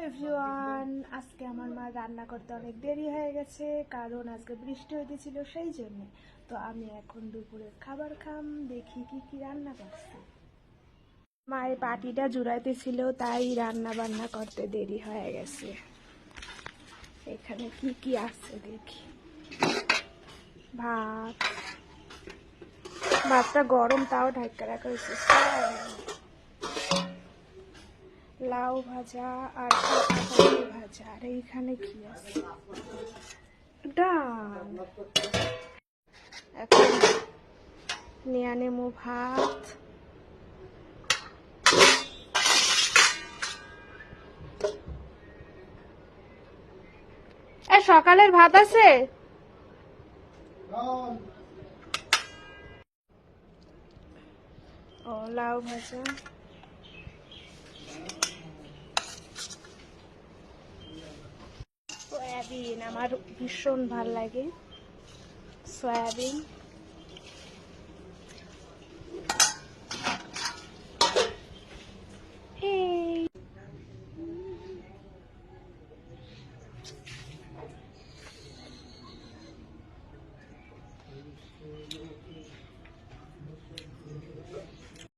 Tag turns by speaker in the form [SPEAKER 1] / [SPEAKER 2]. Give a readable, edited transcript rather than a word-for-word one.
[SPEAKER 1] Everyone, আজকে আমার মা রান্না করতে অনেক দেরি হয়ে গেছে কারণ আজকে বৃষ্টি হইতেছিল সেই জন্য। তো আমি এখন দুপুরের খাবার খাম, দেখি কি কি রান্না করছে। মায়ের পাটিটা জুড়াইতেছিল তাই রান্না বান্না করতে দেরি হয়ে গেছে। এখানে কি কি আছে দেখি। ভাতটা গরম তাও ঢাকা রাখা হয়েছে। লাউ ভাজা আর কাঁঠাল ভাজা। আর এইখানে কি আছে? ডাল। এখন নিয়ে নেমু ভাত। সকালের ভাত আছে? ও লাউ ভাজা। সয়াবিন আমার ভীষণ ভাল লাগে। সয়াবিন